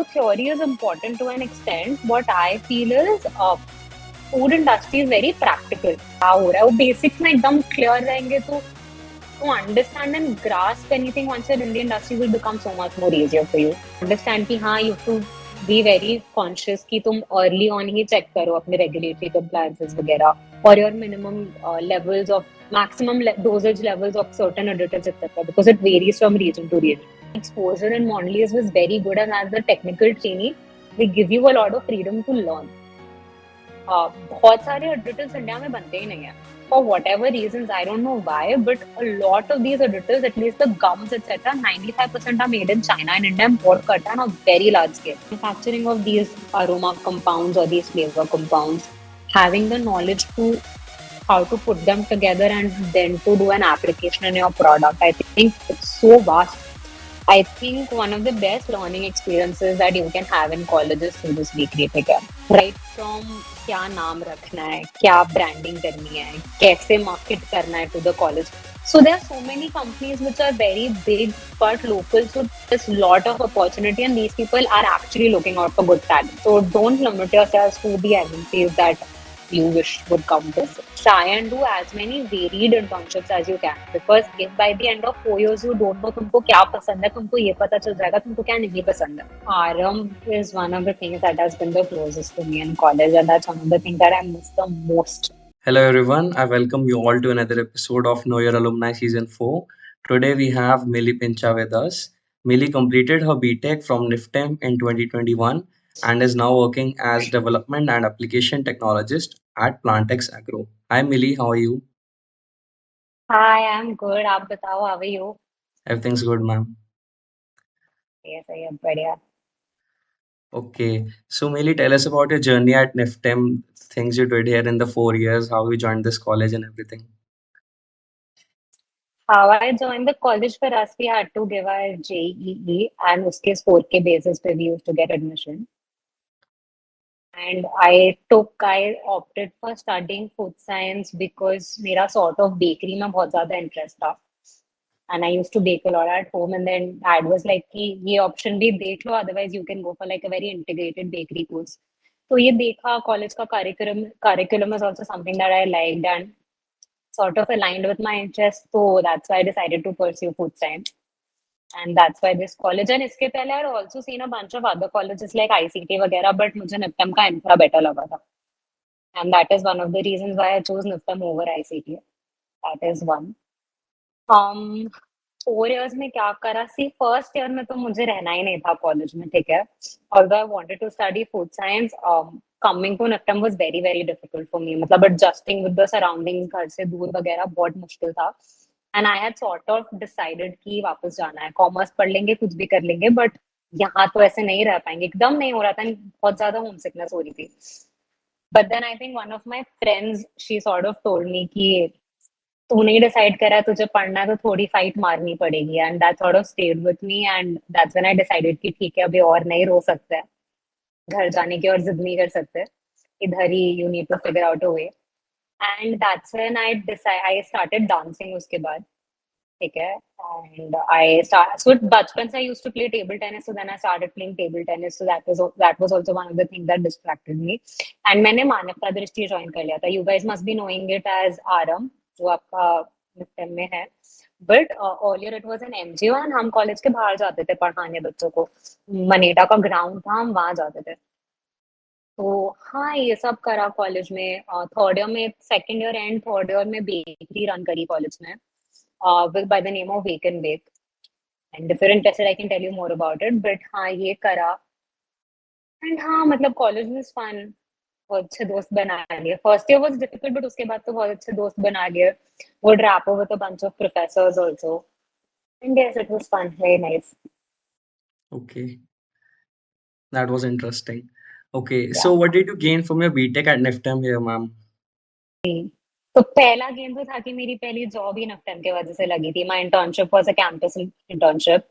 although theory is important to an extent, what I feel is food industry is very practical. क्या हो रहा है वो basics में एकदम clear रहेंगे to understand and grasp anything once you're in the industry will become so much more easier for you. Understand कि हाँ you have to be very conscious कि तुम early on ही check करो अपने regulatory compliances वगैरह or your minimum levels of maximum dosage levels of certain additives etc. because it varies from region to region. Exposure in Mondelez was very good, and as the technical trainee, they give you a lot of freedom to learn. बहुत सारे additives India में बनते ही नहीं है. For whatever reasons, I don't know why, but a lot of these additives, at least the gums, etc., 95% are made in China, and India import करता है on a very large scale. Manufacturing of these aroma compounds or these flavor compounds, having the knowledge to how to put them together and then to do an application in your product, I think it's so vast. I think one of the best learning experiences that you can have in college is through this bakery again. Right from क्या नाम रखना है, क्या branding करनी है, कैसे market करना है to the college. So there are so many companies which are very big but local. So there's a lot of opportunity, and these people are actually looking out for good talent. So don't limit yourselves to the MNCs that you wish would come to. Try and do as many varied internships as you can, because if by the end of 4 years you don't know तुमको क्या पसंद है, तुमको ये पता चल जाएगा तुमको क्या नहीं पसंद है. RM is one of the things that has been the closest to me in college, and that's one of the things that I miss the most. Hello everyone, I welcome you all to another episode of Know Your Alumni Season 4. Today we have Milhi Pincha with us. Milhi completed her B.Tech from NIFTEM in 2021 and is now working as Development and Application Technologist at Plantex Agro. Hi Milhi, how are you? Hi, I'm good. आप बताओ, how are you? Everything's good, ma'am. Yes, I am बढ़िया. Okay, so Milhi, tell us about your journey at NIFTEM, things you did here in the 4 years, how you joined this college and everything. How I joined the college, for us, we had to give our JEE, and उसके score के basis पे we used to get admission. And I opted for studying food science because मेरा sort of bakery में बहुत ज़्यादा interest था. And I used to bake a lot at home, and then dad was like कि ये option भी देख लो, otherwise you can go for like a very integrated bakery course. तो ये देखा, college का curriculum is also something that I liked and sort of aligned with my interests, so that's why I decided to pursue food science. And that's why this college, and इसके पहले I had also seen a bunch of other colleges like ICT वगैरह, but मुझे NIFTEM का infra better लगा था. And that is one of the reasons why I chose NIFTEM over ICT. That is one. 4 years में क्या करा? See, first year में तो मुझे रहना ही नहीं था college में, ठीक है? Although I wanted to study food science, coming to NIFTEM was very very difficult for me. मतलब adjusting with the surroundings, घर से दूर वगैरह बहुत मुश्किल था. And I had sort of decided कि वापस जाना है, कॉमर्स पढ़ लेंगे, कुछ भी कर लेंगे, बट यहाँ तो ऐसे नहीं रह पाएंगे. एकदम नहीं हो रहा था, बहुत ज्यादा होम सिकनेस हो रही थी. But then I think one of my friends, she sort of told me कि तू नहीं डिसाइड करा है, तुझे पढ़ना है तो थोड़ी फाइट मारनी पड़ेगी. And that sort of stayed with me, and that's when I decided कि ठीक है, अभी और नहीं रो सकते हैं, घर जाने की और जिद नहीं कर सकते, इधर ही you need to figure out a way. And that's when I started dancing उसके बाद, ठीक है. एंड सो बचपन से I used to play table tennis, so then I started playing table tennis, so that was also one of the things that distracted me. And मैंने Manavata Drishti join कर लिया था. You guys must be knowing it as RM, जो आपका निफ्टेम में है. But earlier it was an MgO, and हम college के बाहर जाते थे पढ़ाने बच्चों को. मनेटा का ग्राउंड था, हम वहां जाते थे. तो हाँ, ये सब करा कॉलेज में. थर्ड ईयर में, second year and third year में बेकरी रन करी कॉलेज में, by the name of Wake and Bake. And if you're interested, I can tell you more about it. But हाँ, ये करा. And हाँ, मतलब कॉलेज में फन, बहुत अच्छे दोस्त बना लिए. First year was difficult, but उसके बाद तो बहुत अच्छे दोस्त बना लिए. Would rap with a bunch of professors also. And yes, it was fun, very nice. Okay, that was interesting. Okay, Yeah. so what did you gain from your B.Tech at NIFTEM here, ma'am? तो पहला game तो था कि मेरी पहली job ही NIFTEM की वजह से लगी थी. My internship was a campus internship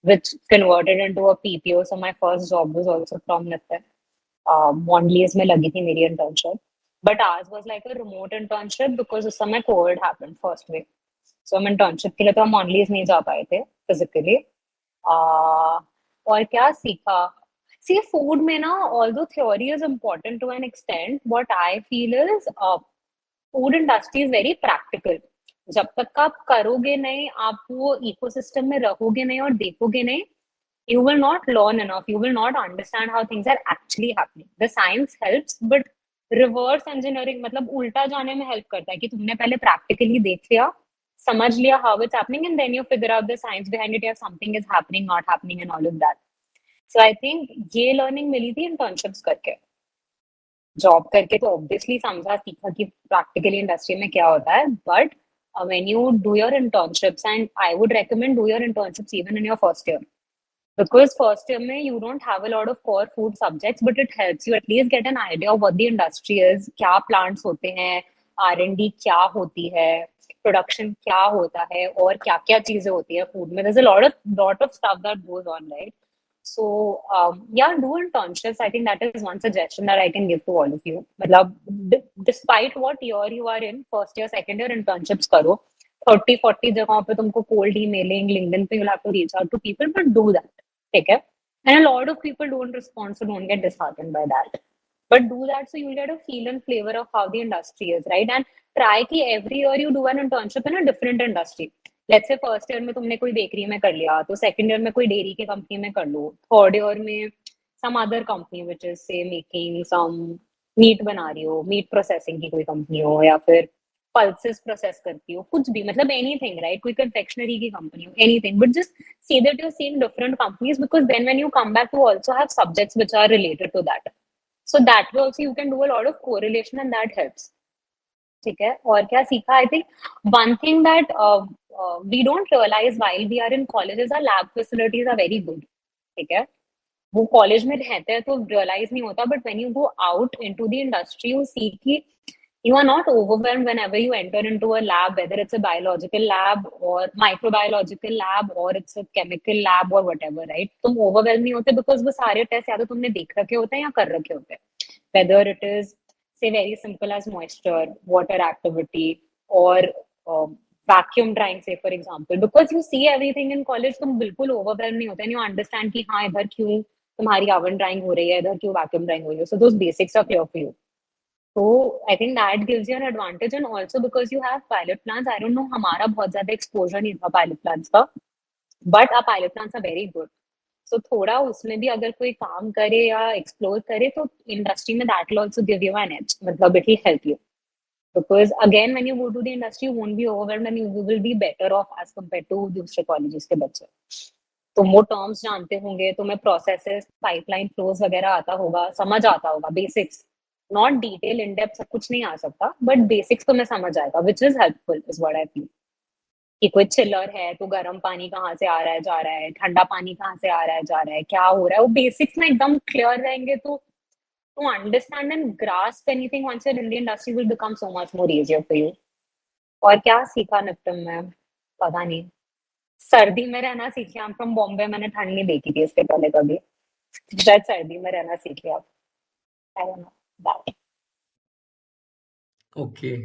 which converted into a PPO, so my first job was also from NIFTEM. मॉन्डलीज में लगी थी मेरी internship, but hours was like a remote internship because उस समय कोविड हैपेंड फर्स्ट वे. सो हम internship के लिए तो हम मॉन्डलीज नहीं जा पाए थे फिजिकली. और क्या सीखा? See, food में ना, although theory is important to an extent, what I feel is food industry is very practical. जब तक आप करोगे नहीं, आप वो इकोसिस्टम में रहोगे नहीं और देखोगे नहीं, you will not learn enough. You will not understand how things are actually happening. The science helps, but reverse engineering मतलब उल्टा जाने में हेल्प करता है कि तुमने पहले प्रैक्टिकली देख लिया, समझ लिया how it's happening, and then you figure out the science behind it, या something is happening, not happening, and all of that. So I think ये learning मिली थी internships करके. जॉब करके तो ऑब्वियसली समझा सीखा कि प्रैक्टिकली इंडस्ट्री में क्या होता है, but when you do your internships, and I would recommend do your internships even in your first year, because first year में you don't have a lot of core food subjects, but it helps you at least get an idea of what the industry is, क्या plants होते हैं, R&D क्या होती है, production क्या होता है, और क्या क्या चीजें होती है food में. There's a lot of stuff that goes on, right? So, yeah, do internships. I think that is one suggestion that I can give to all of you. मतलब, despite what year you are in, first year, second year, internships करो. 30-40 जगहों पे तुमको cold emailing, LinkedIn पे you'll have to reach out to people, but do that. ठीक है? And a lot of people don't respond, so don't get disheartened by that. But do that so you'll get a feel and flavor of how the industry is, right? And try कि every year you do an internship in a different industry. Let's say first year में तुमने कोई bakery में कर लिया, तो second year में कोई डेयरी की कंपनी में कर लो, थर्ड ईयर में some other company which is से मेकिंग सम मीट बना रही हो, मीट प्रोसेसिंग की कोई कंपनी हो, या फिर पल्सेस प्रोसेस करती हो, कुछ भी, मतलब एनीथिंग, राइट? कोई कन्फेक्शनरी की कंपनी हो, anything, but just see that you are seeing different companies, because then when you come back to also have subjects which are related to that, so that way also you can do a lot of correlation and that helps. ठीक है? और क्या सीखा? I think one thing that we don't realise while we are in colleges, our lab facilities are very good. ठीक है? वो college में रहते हैं तो रियलाइज नहीं होता, but when you go out into the industry you see कि you are not overwhelmed whenever you enter into a lab, whether it's a biological lab or microbiological lab or it's a chemical lab or whatever, right? तुम overwhelmed नहीं होते because वो सारे test या तो तुमने देख रखे होते हैं या कर रखे होते हैं. Whether it is say very simple as moisture, water activity, or vacuum drying, say for example, because you see everything in college, तुम बिल्कुल overwhelmed नहीं होते, and you understand कि हाँ इधर क्यों तुम्हारी oven drying हो रही है, इधर क्यों vacuum drying हो रही है. So those basics are clear for you. So I think that gives you an advantage, and also because you have pilot plants. I don't know, हमारा बहुत ज्यादा exposure नहीं था pilot plants का, but our pilot plants are very good. So थोड़ा उसमें भी अगर कोई काम करे या explore करे तो industry में that will also give you an edge. मतलब it will help you, because again when you go to the industry you won't be overwhelmed and you will be better off as compared to दूसरे colleges के बच्चे. तुम वो terms जानते होंगे, तुम्हें processes, pipeline flows वगैरह आता होगा, समझ आता होगा, basics, not detail in depth सब कुछ नहीं आ सकता, बट बेसिक्स तुम्हें समझ आएगा, which is helpful is what I feel. कि कोई चिलर है तो गर्म पानी कहाँ से आ रहा है जा रहा है, ठंडा पानी कहाँ से आ रहा है जा रहा है, क्या हो रहा है, वो बेसिक्स में एकदम क्लियर रहेंगे तो to understand and grasp anything once you're in the industry will become so much more easier for you. और क्या सीखा निफ्टम में? पता नहीं. सर्दी में रहना सीख लिया. फ्रॉम बॉम्बे, मैंने ठंड नहीं देखी थी इसके पहले कभी, शायद सर्दी में रहना सीख लिया. I don't know that. Okay.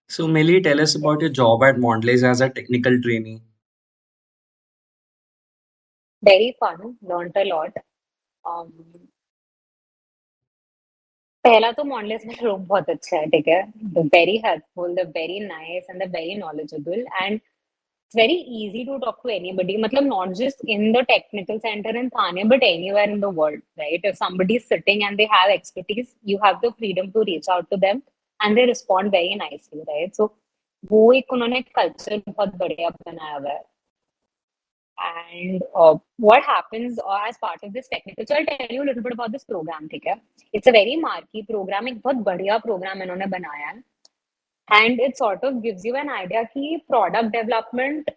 So, Millie, tell us about your job at Mondelez as a technical trainee. Very fun, learned a lot. पहला तो मॉन्डलेस में लोग बहुत अच्छे हैं. ठीक है? The very helpful, the very nice and the very knowledgeable, and it's very easy to talk to anybody. Matlab, not just in the technical center in Thane, but anywhere in the world, right? If somebody is sitting and they have expertise, you have the freedom to reach out to them and they respond very nicely, right? So वो एक उन्होंने culture बहुत बढ़िया बनाया हुआ है. And what happens as part of this technical, so I'll tell you a little bit about this program. ठीक है? It's a very marquee program, एक बहुत बढ़िया program इन्होंने बनाया है. And it sort of gives you an idea कि product development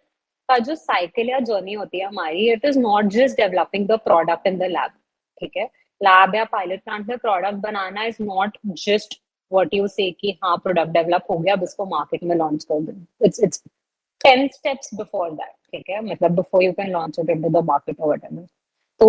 का जो साइकिल या जर्नी होती है हमारी, it is not just developing the product in the lab. ठीक है? लैब या पायलट प्लांट में product banana is not just what you से कि हाँ प्रोडक्ट डेवलप हो गया, अब इसको मार्केट में लॉन्च कर दो. It's 10 steps before that. ठीक है? मतलब before you can launch it into the market or whatever. So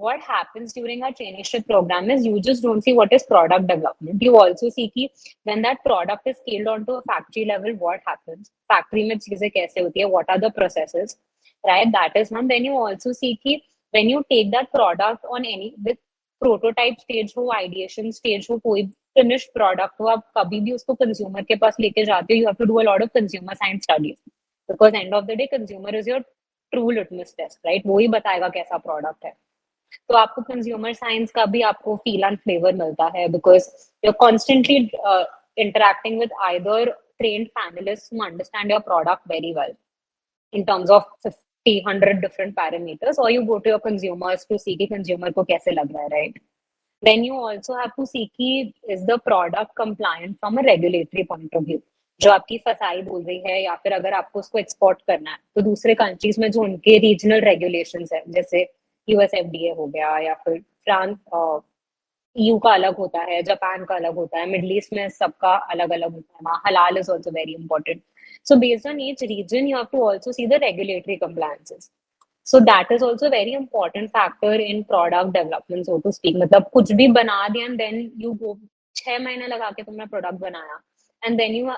what happens during our traineeship program is you just don't see what is product development. You also see कि when that product is scaled onto a factory level, what happens? Factory में चीजें कैसे होती है? What are the processes? right? That is one. Then you also see कि when you take that product on any with prototype stage हो, ideation stage हो, कोई finished product हो, आप कभी भी उसको consumer के पास लेके जाते हो, you have to do a lot of consumer science studies because end of the day consumer is your true litmus test, right? वो ही बताएगा कैसा product है. तो आपको कंज्यूमर साइंस का भी आपको फील एंड फ्लेवर मिलता है because you are constantly interacting with either trained panelists who understand your product very well in terms of 50, 100 different parameters, or you go to your consumers to see कि consumer को कैसे लग रहा है, right? Then you also have to see कि is the product compliant from a regulatory point of view. जो आपकी फसाई बोल रही है या फिर अगर आपको उसको एक्सपोर्ट करना है तो दूसरे कंट्रीज में जो उनके रीजनल रेगुलेशंस है जैसे यूएस एफडीए हो गया या फिर फ्रांस ईयू का अलग होता है, जापान का अलग होता है, मिडल ईस्ट में सबका अलग अलग होता है. वहाँ हलाल is also very important. So based on each region, you have to also see the regulatory compliances. So that is also a very important factor in product development, so to speak. मतलब कुछ भी बना दिया and then you go 6 महीने लगा के तुमने product बनाया and then you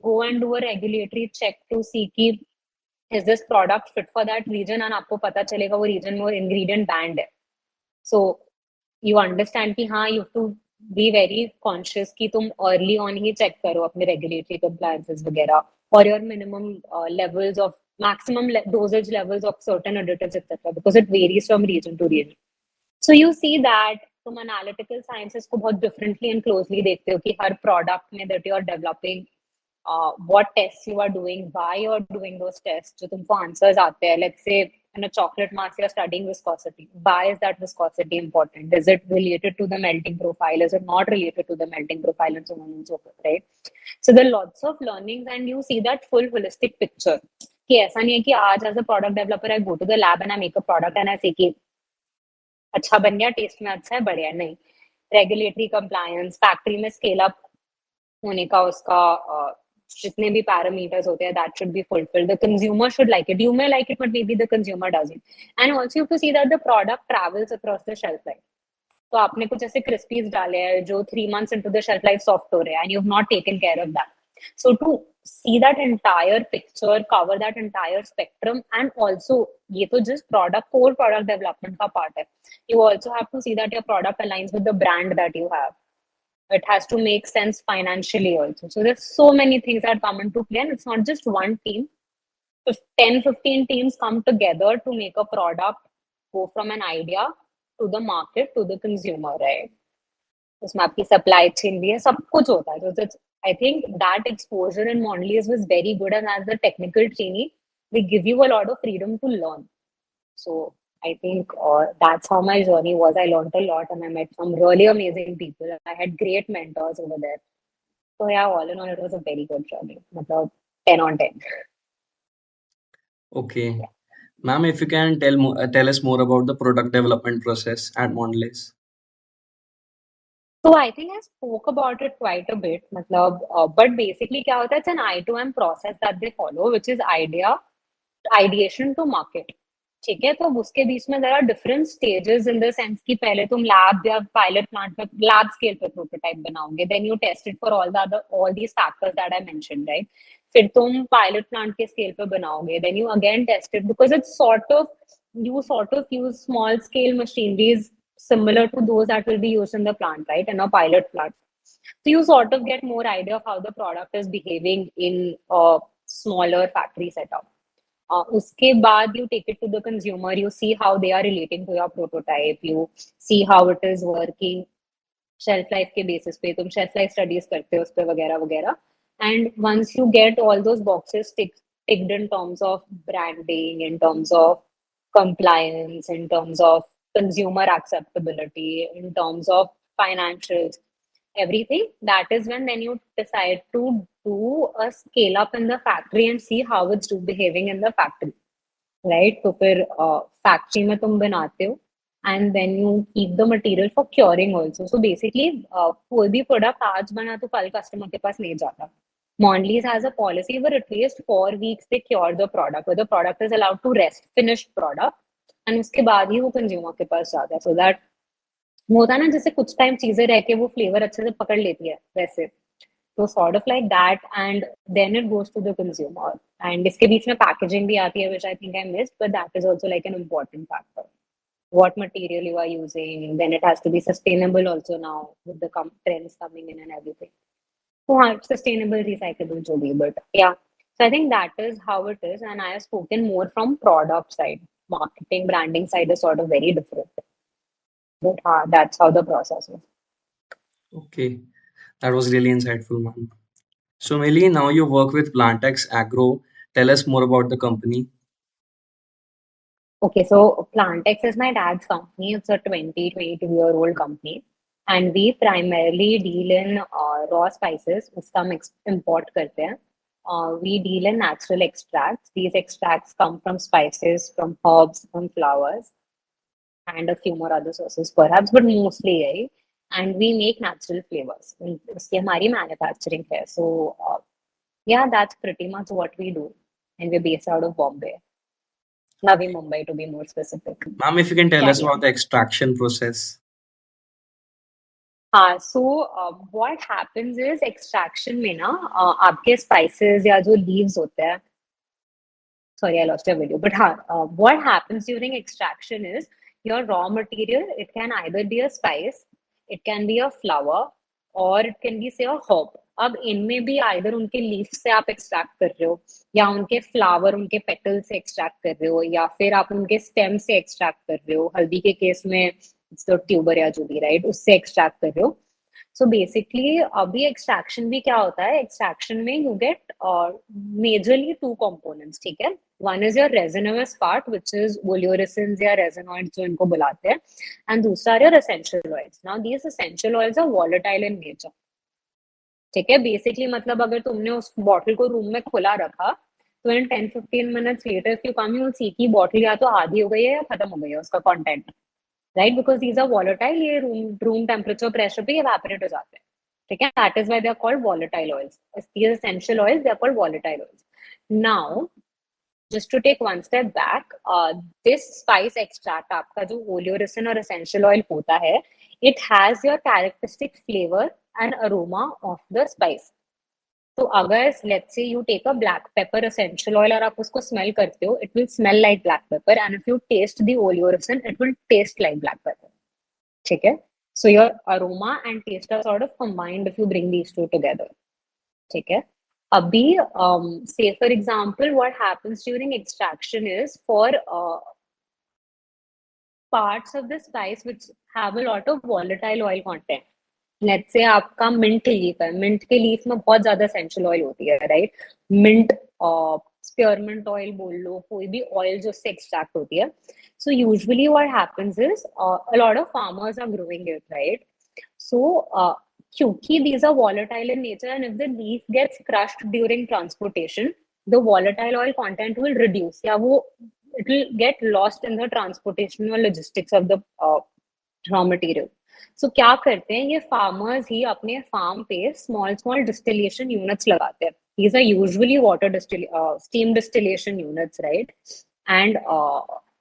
go and do a regulatory check to see कि is this product fit for that region and आपको पता चलेगा वो region में वो ingredient banned है. So you understand कि हाँ you have to be very conscious कि तुम early on ही check करो अपने regulatory compliances वगैरह or your minimum levels of maximum dosage levels of certain additives etc. because it varies from region to region. So you see that तुम analytical sciences को बहुत differently and closely देखते हो कि हर product में that you are developing what tests you are doing, why you are doing those tests, जो तुमको answers आते हैं. Let's say in a chocolate mass you are studying viscosity. Why is that viscosity important? Is it related to the melting profile? Is it not related to the melting profile? And so on and so forth, right? So there are lots of learnings and you see that full holistic picture. कि ऐसा नहीं है कि आज as a product developer I go to the lab and I make a product and I say कि अच्छा बन गया, टेस्ट में अच्छा है, बढ़िया. नहीं, रेगुलेटरी कंप्लायंस, फैक्ट्री में स्केल अप होने का उसका जितने भी पैरामीटर्स होते हैं that should be fulfilled. The consumer should like it, you may like it but maybe the consumer doesn't. And also you have to see that the product travels across the shelf life. तो आपने कुछ ऐसे crispies डाले हैं जो 3 months into the shelf life soft हो रहे हैं and you've not taken care of that. So to see that entire picture, cover that entire spectrum, and also ये तो just product core product development का part है. You also have to see that your product aligns with the brand that you have. It has to make sense financially also. So there's so many things that come into play and it's not just one team. If 10, 15 teams come together to make a product go from an idea to the market to the consumer, right? उसमें आपकी supply chain भी है, सब कुछ होता है. So it's, I think that exposure in Mondelez was very good, and as a technical trainee, they give you a lot of freedom to learn. So I think that's how my journey was. I learned a lot and I met some really amazing people. I had great mentors over there. So yeah, all in all, it was a very good journey. Matlab 10 on 10. Okay. Ma'am, if you can tell us more about the product development process at Mondelez. So I think I spoke about it quite a bit. Matlab, but basically क्या होता है, it's an I2M process that they follow, which is ideation to market. ठीक है, तो उसके बीच में there are different stages in the sense कि पहले तुम lab या pilot plant पे lab scale पे prototype बनाओगे, then you test it for all these factors that I mentioned, right? फिर तुम pilot plant के scale पे बनाओगे, then you again test it because it's you sort of use small scale machineries similar to those that will be used in the plant, right? In a pilot plant. So you sort of get more idea of how the product is behaving in a smaller factory setup. उसके बाद you take it to the consumer, you see how they are relating to your prototype, you see how it is working, shelf life के basis पे तुम shelf life studies करते हो उस पे वगैरह वगैरह. And once you get all those boxes ticked in terms of branding, in terms of compliance, in terms of consumer acceptability, in terms of financials, everything, that is when then you decide to do a scale up in the factory and see how it's behaving in the factory, right? तो फिर factory में तुम बनाते हो and then you keep the material for curing also. So basically कोई भी product आज बना तो कल customer के पास नहीं जाता. Mondelez has a policy where at least 4 weeks they cure the product, where the product is allowed to rest, finished product, and उसके बाद ही वो consumer के पास जाता है. So that वो होता है ना जैसे कुछ टाइम चीजें रह के वो फ्लेवर अच्छे से पकड़ लेती है वैसे. So sort of like that, and then it goes to the consumer. And इसके बीच में packaging भी आती है, which I think I missed, but that is also like an important factor. What material you are using, then it has to be sustainable also now with the trends coming in and everything. So sustainable, recyclable, जो भी, but yeah. So I think that is how it is, and I have spoken more from product side. Marketing, branding side is sort of very different. But that's how the process is. Okay, that was really insightful, ma'am. So, Milhi, now you work with Plantex Agro. Tell us more about the company. Okay, so Plantex is my dad's company. It's a 22-year-old company. And we primarily deal in raw spices, उसका हम import करते हैं. We deal in natural extracts. These extracts come from spices, from herbs, from flowers, and a few more other sources perhaps, but mostly yही. And we make natural flavors. उसकी हमारी manufacturing है. So yeah, that's pretty much what we do. And we're based out of Bombay. Navi Mumbai to be more specific. Ma'am, if you can tell us Carry about on. the extraction process. हाँ, so what happens is extraction में ना आपके spices या जो leaves होते हैं, sorry, I lost your video, but what happens during extraction is your raw material, it can either be a spice, it can be a flower, or it can be say a herb. अब इनमें भी either उनके leaf से आप extract कर रहे हो, या उनके flower, उनके petal से extract कर रहे हो, या फिर आप उनके stem से extract कर रहे हो. हल्दी के केस में it's the tuber या जो भी, right, उससे extract कर रहे हो. सो बेसिकली अभी एक्सट्रैक्शन भी क्या होता है, एक्सट्रैक्शन में you get majorly two components, ठीक है. One is your resinous part which is oleoresins या रेजिनॉइड्स जो इनको बुलाते हैं, एंड दूसरा your essential oils. Now these essential oils are volatile in nature, ठीक है. बेसिकली मतलब अगर तुमने उस बॉटल को रूम में खुला रखा तो इन 10-15 minutes later if you come you will see की बॉटल या तो आधी हो गई है या खत्म हो गई है उसका content, right, because these are volatile. ये रूम टेम्परेचर प्रेशर पे इवेपोरेट हो जाते हैं, ठीक है. That is why they are called volatile oils. These essential oils they are called volatile oils. Now just to take one step back, this spice extract आपका जो oleoresin और essential oil होता है, it has your characteristic flavor and aroma of the spice. तो अगर let's say you take a black pepper essential oil और आप उसको smell करते हो, it will smell like black pepper, and if you taste the oleoresin, it will taste like black pepper. ठीक है. So your aroma and taste are sort of combined if you bring these two together. ठीक है. अभी say for example what happens during extraction is for parts of the spice which have a lot of volatile oil content. Let's say आपका mint leaf है, mint के leaf में बहुत ज्यादा essential oil होती है, right? Mint spearmint oil बोल लो, कोई भी oil जो उससे extract होती है. So usually what happens is a lot of farmers are growing it, right? So क्योंकि these are volatile in nature, and if the leaf gets crushed during transportation, the volatile oil content will reduce, या वो it will get lost in the transportation or logistics of the raw material. So क्या करते हैं ये farmers ही अपने farm पे small distillation units लगाते हैं. These are usually steam distillation units, right? And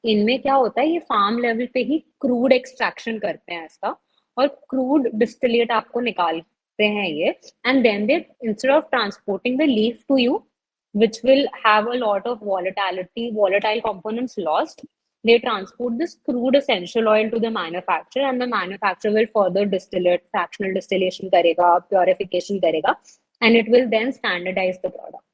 इनमें क्या होता है, ये farm level पे ही crude extraction करते हैं इसका, और crude distillate आपको निकालते हैं ये, and then they, instead of transporting the leaf to you, which will have a lot of volatile components lost, they transport this crude essential oil to the manufacturer, and the manufacturer will further distill it, fractional distillation करेगा, purification करेगा, and it will then standardize the product.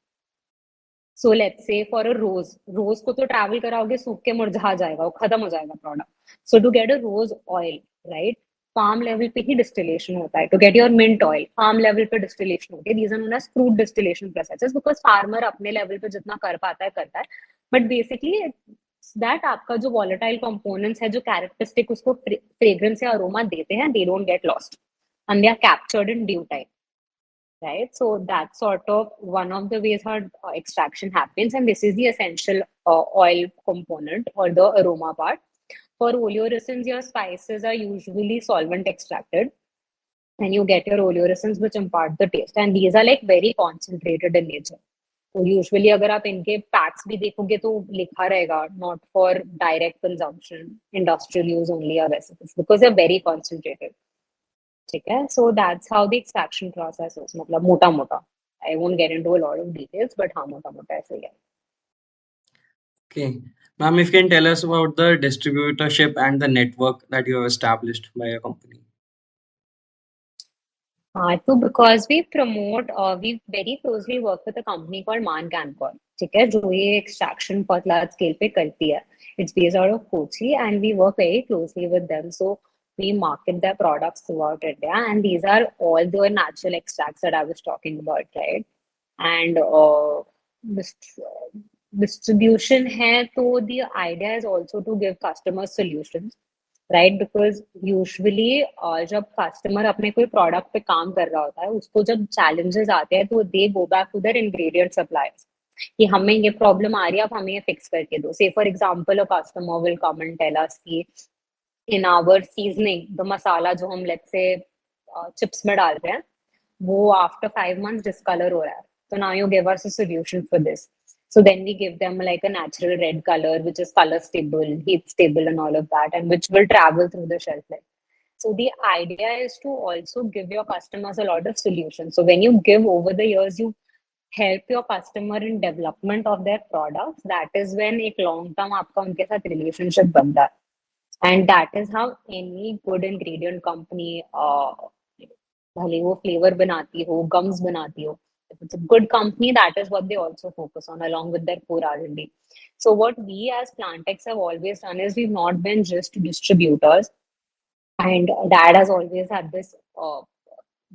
So let's say for a rose को तो travel कराओगे, सूख के मुरझा जाएगा, वो खत्म हो जाएगा product. So to get a rose oil, right, farm level पे ही distillation होता है. To get your mint oil, farm level पे distillation होती है. These are known as crude distillation processes because farmer अपने level पे जितना कर पाता है करता है. But basically that आपका जो volatile components है, जो characteristic उसको fragrance या aroma देते हैं, they don't get lost and they are captured in due time. Right, so that's sort of one of the ways how extraction happens, and this is the essential oil component or the aroma part. For oleoresins, your spices are usually solvent extracted, and you get your oleoresins which impart the taste, and these are like very concentrated in nature. So usually अगर आप इनके packs भी देखोगे तो लिखा रहेगा not for direct consumption, industrial use only, or recipes, because they're very concentrated. ठीक है. So that's how the extraction process is. मतलब मोटा मोटा. I won't get into a lot of details, but हाँ मोटा मोटा ऐसे ही है. Okay. Ma'am, if you can tell us about the distributorship and the network that you have established by your company. तो because we very closely work with a company called मान कैनकॉर, ठीक है, जो ये एक्सट्रैक्शन बहुत लार्ज स्केल पे करती है. It's based out of Kochi and we work very closely with them. So we market their products throughout India, and these are all the natural extracts that I was talking about, right? And dis- distribution है, तो the idea is also to give customers solutions, right. Because usually जब customer अपने कोई product पे काम कर रहा होता है, उसको जब चैलेंजेस आते हैं तो they go back to their ingredient suppliers कि हमें ये प्रॉब्लम आ रही है, अब हमें ये फिक्स करके दो. Say for example a customer will come and tell us कि in our seasoning the masala जो हम लेट्स से चिप्स में डाल रहे हैं, वो आफ्टर 5 months डिसकलर हो रहा है. So now you give us a solution for this. So then we give them like a natural red color, which is color stable, heat stable, and all of that, and which will travel through the shelf life. So the idea is to also give your customers a lot of solutions. So when you give over the years, you help your customer in development of their products. That is when एक long term आपका उनके साथ relationship बनता है. And that is how any good ingredient company, भले वो flavor बनाती हो, gums बनाती हो, if it's a good company, that is what they also focus on along with their core R&D. So what we as Plantex have always done is we've not been just distributors, and dad has always had this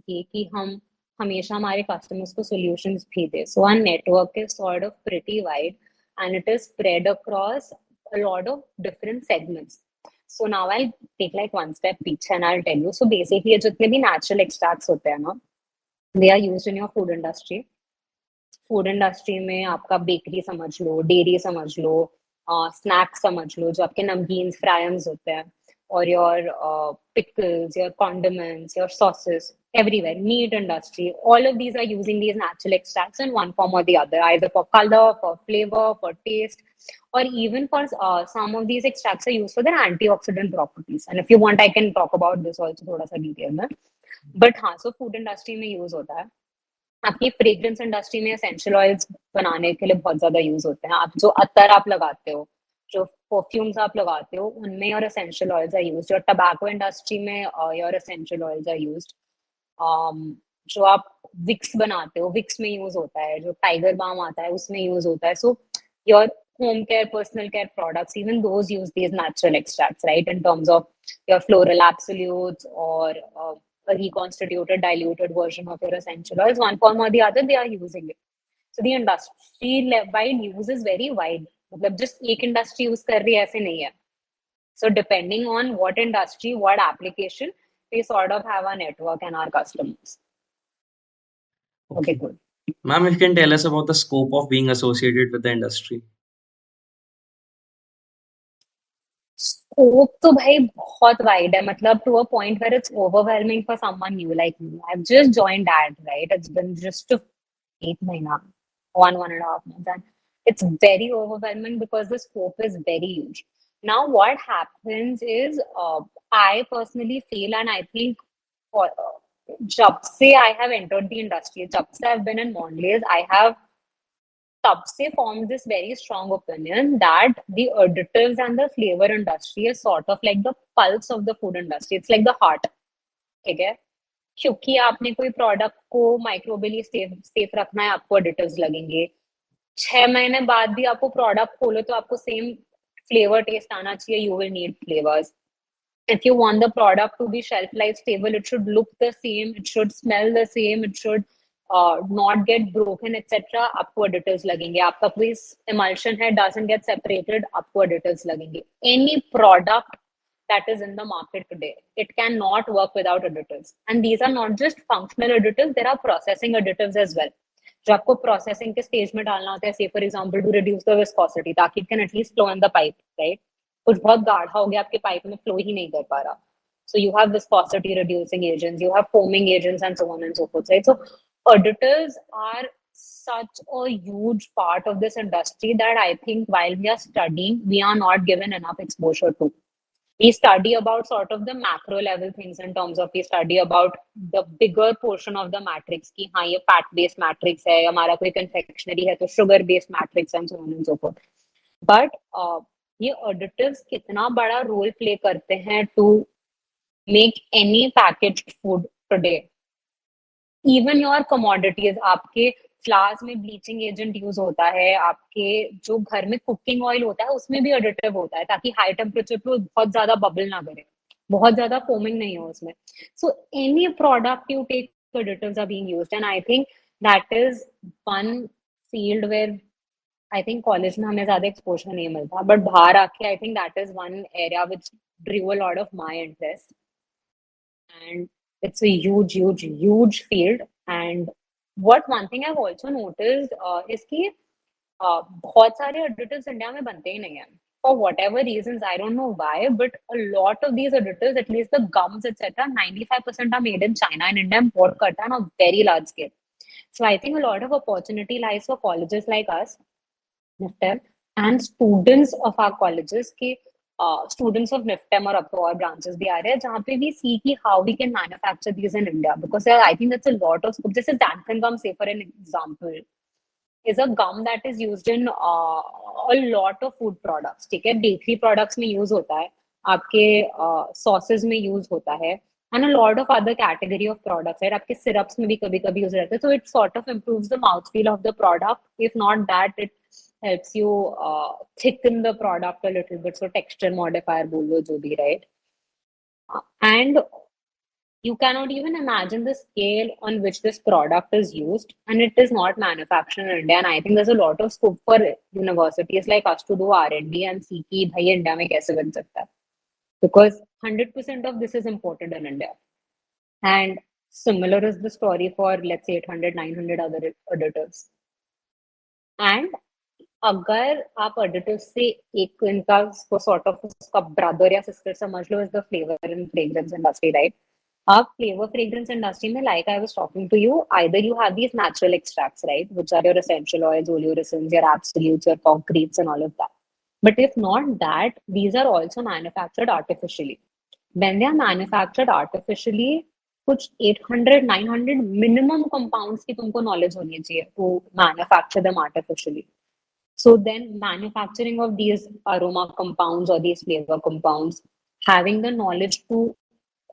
ये कि हम हमेशा हमारे customers को solutions भी दे. So our network is sort of pretty wide, and it is spread across a lot of different segments. So now I'll take like one step पीछे and I'll tell you. So basically जितने भी natural extracts होते हैं ना, they are used in your food industry. Food industry में आपका bakery समझ लो, dairy समझ लो, स्नैक्स समझ लो, जो आपके नमकीन्स फ्रायम्स होते हैं, और your pickles, your condiments, your sauces, everywhere. Meat industry, all of these are using these natural extracts in one form or the other, either for color, for flavor, for taste, or even for some of these extracts are used for their antioxidant properties. And if you want, I can talk about this also थोड़ा सा detail में. But हाँ, so food industry में use होता है. आपकी fragrance industry में essential oils बनाने के लिए बहुत ज्यादा यूज होते हैं. आप जो अत्तर आप लगाते हो, जो परफ्यूम्स आप लगाते हो, उनमें your essential oils are used. और टबैको इंडस्ट्री में your essential oils are used. जो आप विक्स बनाते हो, विक्स में यूज होता है. जो टाइगर बाम आता है, उसमें यूज होता है. So your home care, personal care products, even those use these natural extracts, right? In terms of your floral absolutes or a reconstituted, diluted version of your essential oils, one form or the other, they are using it. So the industry-wide use is very wide. मतलब just एक industry use कर रही है ऐसे नहीं है. So depending on what industry, what application, we sort of have our network and our customers. Okay, Okay. cool. Ma'am, if you can tell us about the scope of being associated with the industry. Scope तो भाई बहुत wide है. मतलब to a point where it's overwhelming for someone new like me. I have just joined that, right? It's been just 8 महीना, 1.5 months, and it's very overwhelming because the scope is very huge. Now what happens is, I personally feel, and I think for जब से I have entered the industry, जब से I've been in Mondelez, I have तब से formed this very strong opinion that the additives and the flavor industry is sort of like the pulse of the food industry. It's like the heart. ठीक है? क्योंकि आपने कोई product को माइक्रोबियली safe रखना है, आपको एडिटिव्स लगेंगे. 6 महीने बाद भी आपको प्रोडक्ट खोलो तो आपको सेम फ्लेवर टेस्ट आना चाहिए. You will need flavours. If you want the product to be shelf life stable, it should look the same, it should smell the same, it should not get broken, etc. आपको additives लगेंगे. आपका कोई emulsion है, doesn't get separated, आपको additives लगेंगे. Any product that is in the market today, it cannot work without additives. And these are not just functional additives, there are processing additives as well. जो आपको processing के stage में डालना होता है, say for example to reduce the viscosity, ताकि it can at least flow in the pipe, right? कुछ बहुत गाढ़ा हो गया, आपके पाइप में फ्लो ही नहीं कर पा रहा. So you have viscosity reducing agents, you have foaming agents, and so on and so forth, right? So additives are such a huge part of this industry that I think while we are studying, we are not given enough exposure to. We study about sort of the macro level things in terms of we study about the bigger portion of the matrix कि हाँ ये fat based matrix है हमारा कोई confectionery है तो sugar based matrix and so on and so forth. But ये additives कितना बड़ा role play करते हैं to make any packaged food today. Even your commodities आपके फ्लावर्स में ब्लीचिंग एजेंट यूज होता है आपके जो घर में कुकिंग ऑयल होता है उसमें भी एडिटिव होता है ताकि हाई टेम्परेचर पे बहुत ज्यादा बबल ना करे बहुत ज्यादा फोमिंग नहीं हो उसमें so any product you take additives are being used and I think that is one field where I think college में हमें ज्यादा एक्सपोजर नहीं मिलता बट बाहर आके I think that is one area which drive a lot of my interest and it's a huge field. And what one thing I've also noticed is कि बहुत सारे additives इंडिया में बनते ही नहीं हैं. For whatever reasons, I don't know why, but a lot of these additives, at least the gums, etc., 95% are made in China and India import करता है on a very large scale. So I think a lot of opportunity lies for colleges like us, NIFTEM, and students of our colleges कि students of NIFTEM और अब तो और branches भी आ रहे हैं जहाँ पे we see कि how we can manufacture these in India because I think that's a lot of scope. जैसे xanthan gum, say for an example, is a gum that is used in a lot of food products. ठीक है, bakery products में use होता है, आपके sauces में use होता है, and a lot of other category of products. Right, आपके syrups में भी कभी-कभी use रहता है. So it sort of improves the mouthfeel of the product. If not that, it helps you thicken the product a little bit. So texture modifier बोल लो जो भी, right? And you cannot even imagine the scale on which this product is used, and it is not manufactured in India. And I think there's a lot of scope for universities like us to do R&D and see कि भाई India में कैसे बन सकता है, because 100% of this is imported in India. And similar is the story for let's say 800, 900 other additives. And अगर आप additive से एक इनका सॉर्ट ऑफ उसका ब्रदर या सिस्टर समझ लो is the flavour and fragrance industry, right? आप फ्लेवर फ्रेग्रेंस इंडस्ट्री में like I was talking to you either you have these natural extracts, right, which are your essential oils, oleoresins, your absolutes, your concretes and all of that. But if not that, these are also manufactured artificially. When they are manufactured artificially, कुछ 800 900 minimum compounds की तुमको knowledge होनी चाहिए to manufacture them artificially. So then manufacturing of these aroma compounds or these flavor compounds, having the knowledge to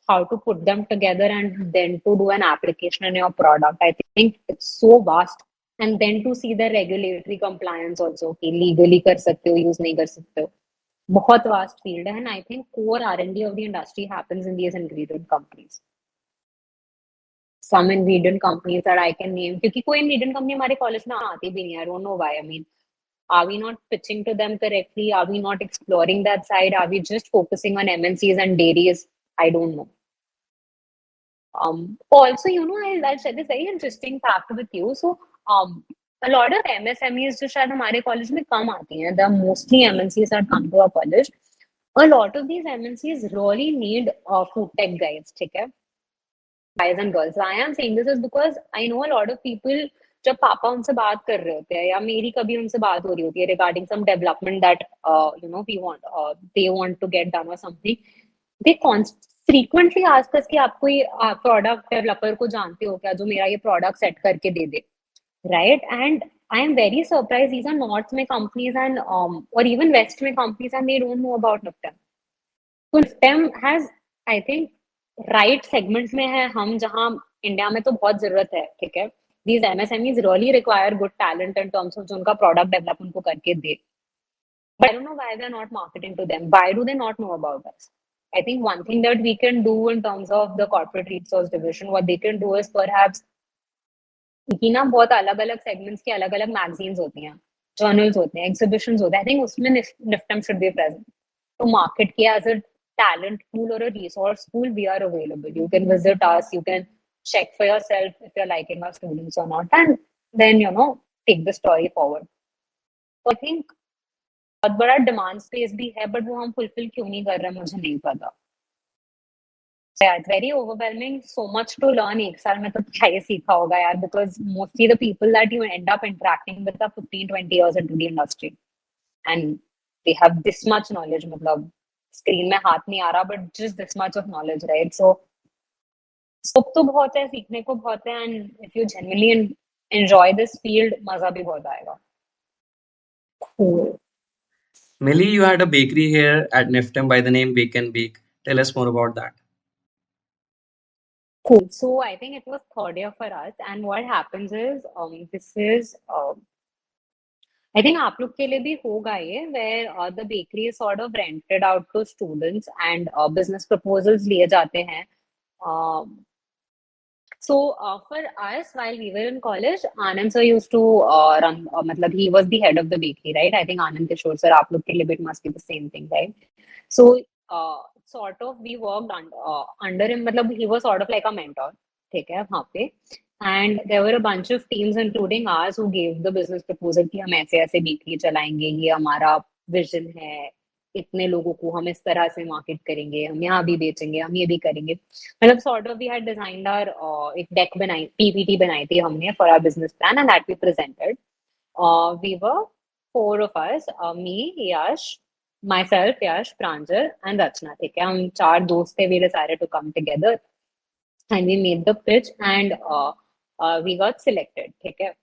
how to put them together and then to do an application in your product, I think it's so vast. And then to see the regulatory compliance also कि legally कर सकते हो, use नहीं कर सकते हो. बहुत vast field है and I think core R&D of the industry happens in these ingredient companies. Some ingredient companies that I can name क्योंकि कोई ingredient company हमारे कॉलेज में आती भी नहीं है. I don't know why. I mean, are we not pitching to them correctly? Are we not exploring that side? Are we just focusing on MNCs and dairies? I don't know. Also, I'll share this very interesting fact with you. So, a lot of MSMEs जो शायद हमारे college में कम आती हैं, the mostly MNCs that come to our college. A lot of these MNCs really need food tech guys, ठीक है? Guys and girls. Why I'm saying this is because I know a lot of people जब पापा उनसे बात कर रहे होते हैं या मेरी कभी उनसे बात हो रही होती है regarding some development that we want they want to get done or something, they frequently ask us कि आप कोई product developer को जानते हो क्या जो मेरा ये product set करके दे दे, right? And I am very surprised these are north में companies and or even west में companies and they don't know about NIFTEM. So NIFTEM has, I think, right segments में है हम जहाँ इंडिया में तो बहुत जरूरत है, ठीक है? These MSMEs really require good talent in terms of जो उनका product development को करके दे. But I don't know why they're not marketing to them. Why do they not know about us? I think one thing that we can do in terms of the corporate resource division, what they can do is perhaps कि ना बहुत अलग अलग segments की अलग अलग magazines होती हैं, जर्नल्स होते हैं, एग्जीबिशंस होते हैं. आई थिंक उसमें NIFTEM should be present to market ki as a talent pool or a resource pool. We are available. You can visit us, you can check for yourself if you're liking our students or not, and then take the story forward. So I think बहुत बड़ा demand space भी है but वो हम fulfil क्यों नहीं कर रहे मुझे नहीं पता. Yeah, it's very overwhelming. So much to learn. एक साल में तो क्या ही सीखा होगा यार, because mostly the people that you end up interacting with are 15-20 years into the industry and they have this much knowledge. मतलब स्क्रीन में हाथ नहीं आ रहा, but just this much of knowledge, right? So scope तो बहुत है, सीखने को बहुत है, and if you genuinely enjoy this field, मजा भी बहुत आएगा। Cool. Millie, you had a bakery here at NIFTEM by the name Bake and Bake. Tell us more about that. Cool. So I think it was third year for us, and what happens is, this is, I think आप लोग के लिए भी होगा ये, where the bakery is sort of rented out to students and business proposals लिए जाते हैं. Um, So for us, while we were in college, Anand sir used to run. मतलब he was the head of the bakery, right? I think Anand Kishore sir, आप लोग के लिए it must be the same thing, right? So sort of we worked under him. मतलब he was sort of like a mentor, ठीक है वहाँ पे. And there were a bunch of teams, including ours, who gave the business proposal कि हम ऐसे ऐसे bakery चलाएंगे, ये हमारा vision है, इतने लोगों को हम इस तरह से मार्केट करेंगे, हम यहाँ भी बेचेंगे, हम ये भी करेंगे. मतलब sort of we had designed our एक deck बनाई, PPT बनाई थी हमने for our business plan, and that we presented. We were four of us, me, Yash, myself, Yash, Pranjal, and Rachna. ठीक है, हम चार दोस्त थे. We decided to come together and we made the pitch, and we got selected. ठीक है.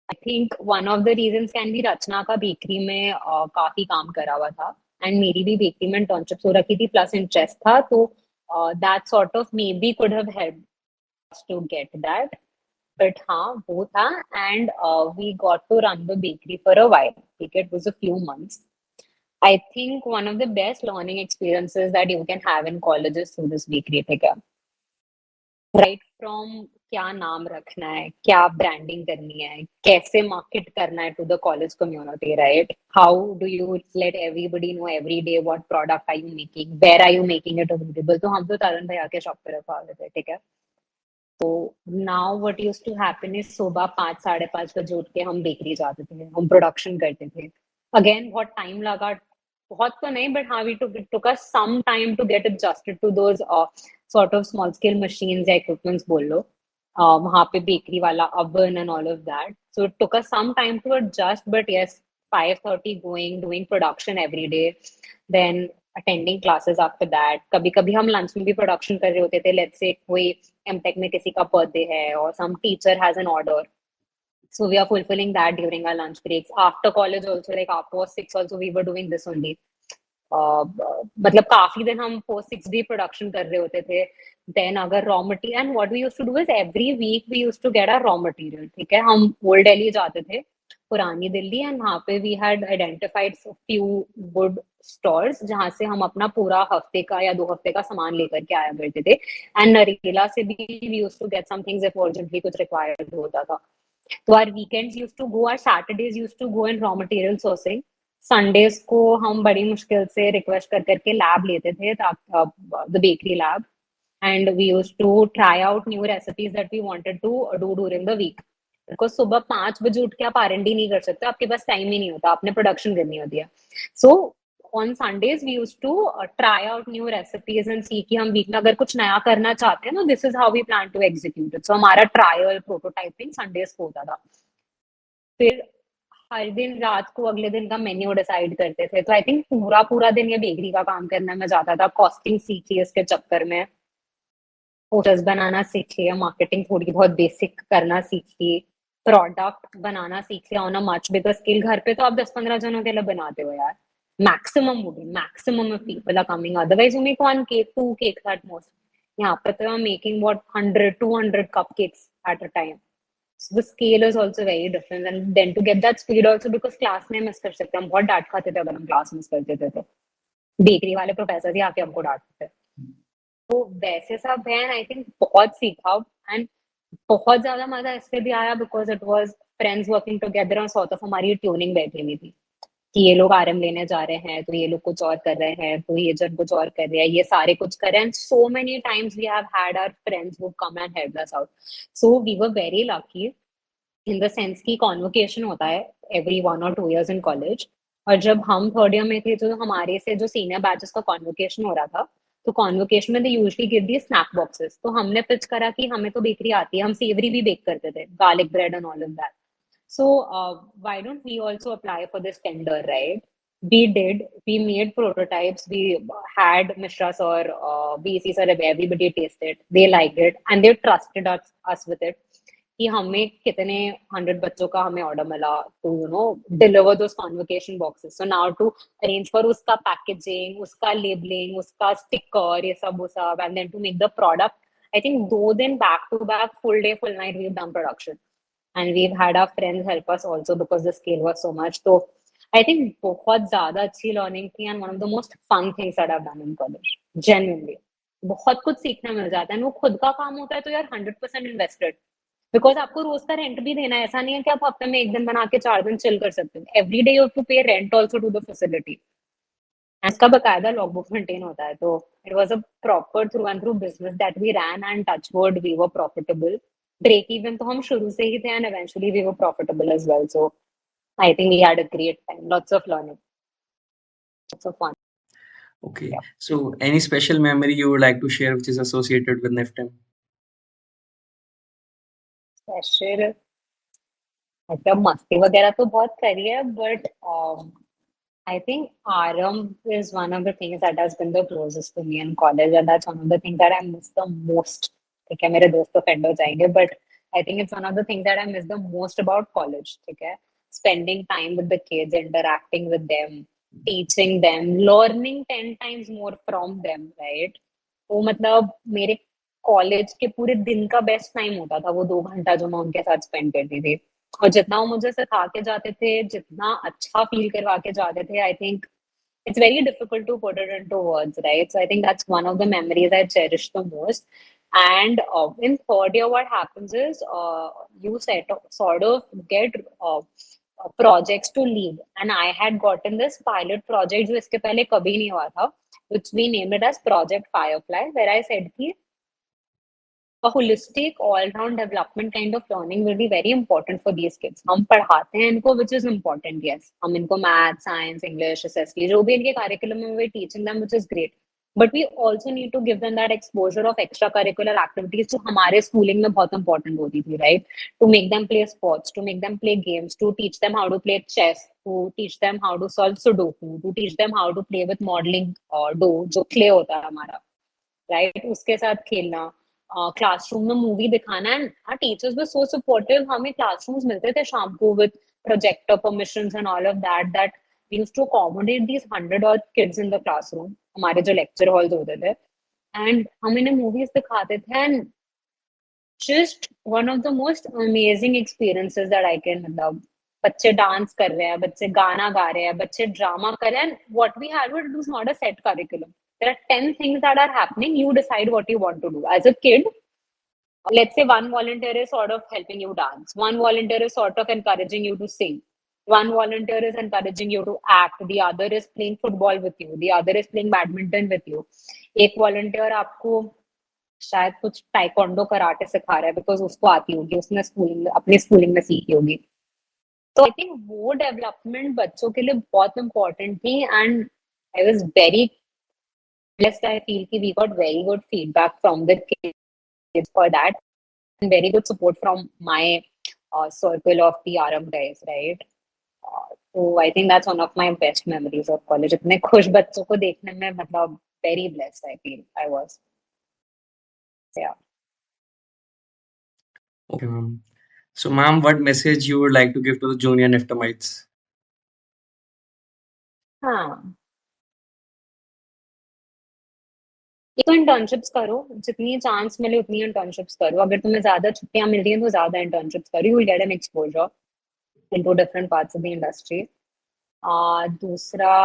I think one of the reasons can be रचना का bakery में काफी काम करा हुआ था, एंड मेरी भी बेकरी में इंटर्नशिप हो रखी थी, प्लस इंटरेस्ट था, तो that sort of maybe could have helped to get that. But हाँ, वो था, and we got to run the bakery for a while. ठीक है, it was a few months. I think one of the best learning experiences that you can have in college is through this bakery. ठीक है, right from क्या नाम रखना है, क्या branding करनी है, कैसे मार्केट करना है to the college community, right? How do you let everybody know every day what product are you making, where are you making it available. तो हम तो तरुण भैया के शॉप पे रखा हुए थे. ठीक है. तो now what used to happen is सुबह 5 साढ़े 5 बजे उठ के हम बेकरी जाते थे, हम प्रोडक्शन करते थे. अगेन बहुत टाइम लगा, बहुत तो नहीं, बट हाँ, we took us some time to get adjusted to those sort of small scale machines या equipments बोल लो. वहाँ पे बेकरी वाला oven and all of that. So it took us some time to adjust, but yes, 5:30 going, doing production every day, then attending classes after that. कभी कभी हम lunch में भी प्रोडक्शन कर रहे होते थे. लेट्स से कोई एमटेक में किसी का बर्थडे है, और some teacher has an order, so we are fulfilling that during our lunch breaks. After college also, like after 6 also, we were doing this only. मतलब काफी दिन हम post 6 भी प्रोडक्शन कर रहे होते थे. देन अगर raw material, and what we used to do is every week we used to get our raw material. ठीक है, हम ओल्ड दिल्ली जाते थे, पुरानी दिल्ली, एंड वहाँ पे we had identified few good stores जहाँ से हम अपना पूरा हफ्ते का या 2 हफ्ते का सामान लेकर के आया करते थे. एंड नरेला से भी we used to get some things if urgently कुछ रिक्वायर्ड होता था. तो our weekends used to go, our Saturdays used to go in raw material sourcing. Sundays को हम बड़ी मुश्किल से रिक्वेस्ट कर करके लैब लेते थे, the bakery lab, and we used to try out new recipes that we wanted to do during the week. Because सुबह 5 बजे उठ के आप R&D नहीं कर सकते, आपके पास टाइम ही नहीं होता, आपने प्रोडक्शन करनी होती है. So on Sundays we used to try out new recipes and see कि हम वीक में अगर कुछ नया करना चाहते हैं ना, this is how we plan to execute it. सो हमारा ट्रायल प्रोटोटाइपिंग संडेज को होता था. फिर हर दिन रात को अगले दिन का मेन्यू डिसाइड करते थे. तो आई थिंक पूरा पूरा दिन ये बेकरी का काम करने में जाता था. कॉस्टिंग सीखी इसके चक्कर में, पोस्टर्स बनाना सीखी, मार्केटिंग थोड़ी बहुत बेसिक करना सीखी, प्रोडक्ट बनाना सीख लिया on a much bigger scale. घर पे तो आप 10-15 जनों के लिए बनाते हो यार, maximum of people are coming, otherwise you make 1 cake 2 cakes at most. यहाँ पे तो I'm making what 100-200 cupcakes at a time. So the scale is also very different, and then to get that speed also, because class में miss कर सकते हैं हम, बहुत डांट खाते थे अगर हम क्लास मिस करते थे. तो बेकरी वाले प्रोफेसर ही आके हमको डांटते थे. तो वैसे सब है, आई थिंक बहुत सीखा, एंड बहुत ज्यादा मजा इससे भी आया because it was friends working together, और सॉर्ट ऑफ हमारी ट्यूनिंग बैठी हुई थी कि ये लोग RM लेने जा रहे हैं, तो ये लोग कुछ और कर रहे हैं, तो ये जन कुछ और कर रहे हैं, ये सारे कुछ कर रहे हैं. So many times we have had our friends who come and help us out. So we were very lucky in the sense की कॉन्वोकेशन होता है every 1 or 2 years in college. और जब हम थर्ड ईयर में थे, तो हमारे से जो सीनियर बैचेस का कॉन्वोकेशन हो रहा था, तो कॉन्वोकेशन में they usually give the snack boxes. तो हमने पिच करा कि हमें तो बेकरी आती है, हम सेवरी भी बेक करते थे, garlic bread and all of that. So why don't we also apply for this tender, right? We made prototypes. We had Mishra sir, BC sir, everybody tasted. They liked it and they trusted us with it. कि हमें कितने 100 बच्चों का हमें order मिला to deliver those convocation boxes. So now to arrange for उसका packaging, उसका labeling, उसका sticker, ये सब वो सब, and then to make the product. I think 2 दिन back to back, full day, full night, we've done production. And we've had our friends help us also because the scale was so much. So I think बहुत ज़्यादा अच्छी learning थी and one of the most fun things that I've done in college. Genuinely. बहुत कुछ सीखने मिल जाता है. वो खुद का काम होता है तो यार 100% invested. बिकॉज आपको रोज का रेंट भी देना है. ऐसा नहीं है कि आप हफ्ते में एक दिन बना के 4 दिन चिल कर सकते हो. Every day you have to pay rent also to the facility. इसका बकायदा लॉगबुक मेंटेन होता है. तो it was a proper through and through business that we ran and touch wood we were profitable. Break even तो हम शुरू से ही थे and eventually we were profitable as well. So I think we had a great time. Lots of learning, lots of fun. Okay. So any special memory you would like to share which is associated with NIFTEM? Special मतलब मस्ती वगैरह तो बहुत करी है but I think Aram is one of the things that has been the closest to me in college, and that's one of the things that I miss the most. ठीक है, मेरे दोस्त तो friend हो जाएंगे, but I think it's one of the things that I miss the most about college. ठीक है, spending time with the kids, interacting with them, teaching them, learning 10 times more from them, right? वो मतलब मेरे college के पूरे दिन का best time होता था वो 2 घंटा जो मैं उनके साथ स्पेंड करती थी. और जितना वो मुझे सिखा के जाते थे, जितना अच्छा फील करवा के जाते थे, I think it's very difficult to put it into words, right? So I think that's one of the memories I cherish the most. And in third year, what happens is you sort of get projects to lead. And I had gotten this pilot project, जो इसके पहले कभी नहीं हुआ था, which we named it as Project Firefly, where I said कि a holistic all-round development kind of learning will be very important for these kids. हम पढ़ाते हैं इनको, which is important, yes. हम इनको math, science, English, SST, जो भी इनके curriculum में we're teaching them, which is great. But we also need to give them that exposure of extracurricular activities जो हमारे schooling में बहुत important होती थी, right? To make them play sports, to make them play games, to teach them how to play chess, to teach them how to solve Sudoku, to teach them how to play with modeling dough, जो clay होता है हमारा, right उसके साथ खेलना. Classroom में movie दिखाना. And our teachers were so supportive. हमें क्लासरूम्स मिलते थे शाम को with projector permissions and all of that we used to accommodate these 100 odd kids in the classroom. हमारे जो lecture halls होते थे and हम इन्हें movies दिखाते थे. And just one of the most amazing experiences that I can मतलब बच्चे डांस कर रहे हैं, बच्चे गाना गा रहे हैं, बच्चे ड्रामा कर रहे हैं. And what we had was not a set curriculum. There are 10 things that are happening. You decide what you want to do. As a kid, let's say one volunteer is sort of helping you dance. One volunteer is sort of encouraging you to sing. One volunteer is encouraging you to act. The other is playing football with you. The other is playing badminton with you. एक volunteer आपको शायद कुछ taekwondo karate सिखा रहा है because उसको आती होगी, उसने स्कूलिंग अपनी स्कूलिंग में सीखी होगी. तो आई थिंक वो डेवलपमेंट बच्चों के लिए बहुत इम्पोर्टेंट थी. And I was very blessed. I feel कि we got very good feedback from the kids for that and very good support from my circle of the RM guys, right? So I think that's one of my best memories of college. इतने खुश बच्चों को देखने में मतलब very blessed I feel I was. Yeah. Okay, ma'am. So, ma'am, what message you would like to give to the junior Niftemites? हाँ, एक तो इंटर्नशिप्स करो. जितनी चांस मिले उतनी इंटर्नशिप्स करो. अगर तुम्हें ज्यादा छुट्टियां मिल रही हैं तो ज्यादा इंटर्नशिप्स करो. You will get an exposure into different parts of the industry. दूसरा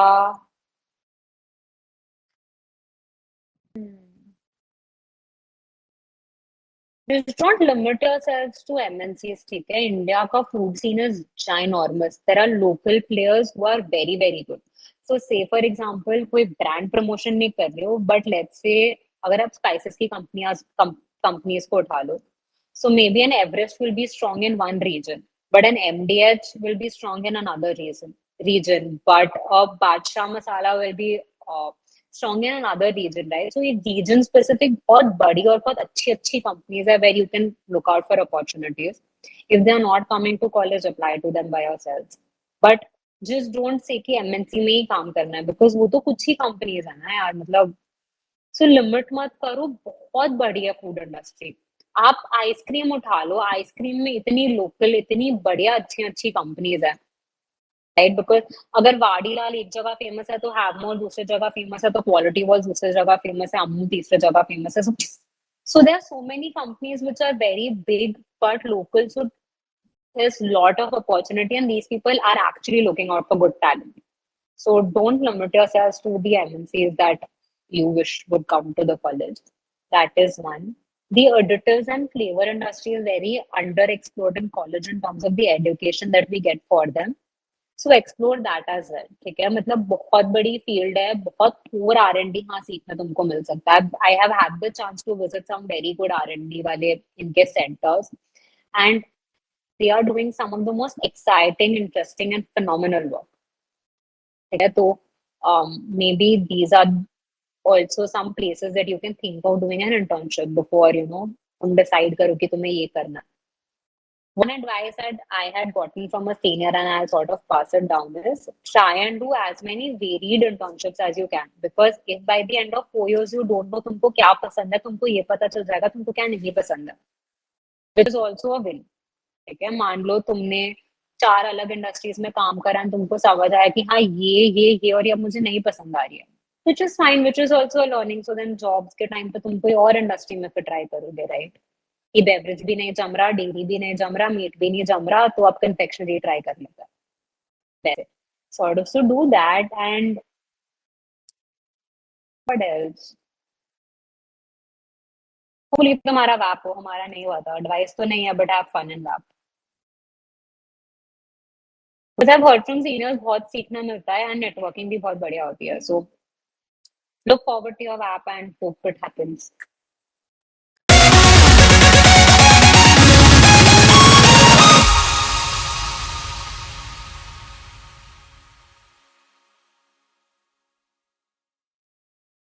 just don't limit yourselves to MNCs. ठीक है, इंडिया का food scene is ginormous. There are local players who are very very good. So say for example कोई brand promotion नहीं कर रहे हो, but let's say अगर आप spices की companies को उठा लो, so maybe an Everest will be strong in one region, but an MDH will be strong in another region, but a Badshah masala will be strong in another region, right? So ये region specific बहुत बड़ी और बहुत अच्छी companies है where you can look out for opportunities. If they are not coming to college, apply to them by yourselves. But just don't say कि MNC में ही काम करना है, बिकॉज वो तो कुछ ही कंपनीज है ना यार, मतलब सो लिमिट मत करो। बहुत बढ़िया फूड इंडस्ट्री। आप आइसक्रीम उठा लो, आइसक्रीम में इतनी लोकल, इतनी बढ़िया अच्छी अच्छी कंपनीज है, राइट? बिकॉज अगर वाडीलाल एक जगह फेमस है तो हैवमोर दूसरी जगह फेमस है, तो क्वालिटी वॉल्स दूसरी जगह फेमस है, अमूल तीसरी जगह फेमस है। So there are so many companies which are very big but local. So there's a lot of opportunity, and these people are actually looking out for good talent. So don't limit yourselves to the MNCs that you wish would come to the college. That is one. The additives and flavor industry is very underexplored in college in terms of the education that we get for them. So explore that as well, ठीक है? मतलब बहुत बड़ी field है, बहुत core R&D हाँ सीखने तुमको मिल सकता है। I have had the chance to visit some very good R&D वाले इनके centres, and they are doing some of the most exciting, interesting and phenomenal work. ठीक है? तो maybe these are also some places that you can think of doing an internship before, you know, तुम decide करो कि तुम्हें ये करना है। One advice that I had gotten from a senior and I'll sort of pass it down is try and do as many varied internships as you can. Because if by the end of 4 years you don't know तुमको क्या पसंद है, तुमको ये पता चल जाएगा तुमको क्या नहीं पसंद है, which is also a win. ठीक है? मान लो तुमने 4 अलग इंडस्ट्रीज में काम करा और तुमको समझ आया कि हाँ ये और ये मुझे नहीं पसंद आ रही है, which is fine, which is also a learning. So then jobs के टाइम पे तुम कोई और इंडस्ट्री में फिर ट्राई करोगे, राइट? कि बेवरेज भी नहीं जम रहा, डेयरी भी नहीं जम रहा, मीट भी नहीं जम रहा, तो आप कन्फेक्शनरी ट्राई कर लेते हैं, sort of. So do that. And what else? Hopefully तुम्हारा वैप हो, हमारा नहीं हुआ था। एडवाइस तो नहीं है, बट हैव फन इन वैप। But I have heard from seniors बहुत सीखना मिलता है, एंड नेटवर्किंग भी बहुत बढ़िया होती है। So look forward to your वैप एंड होप इट हैपेंस।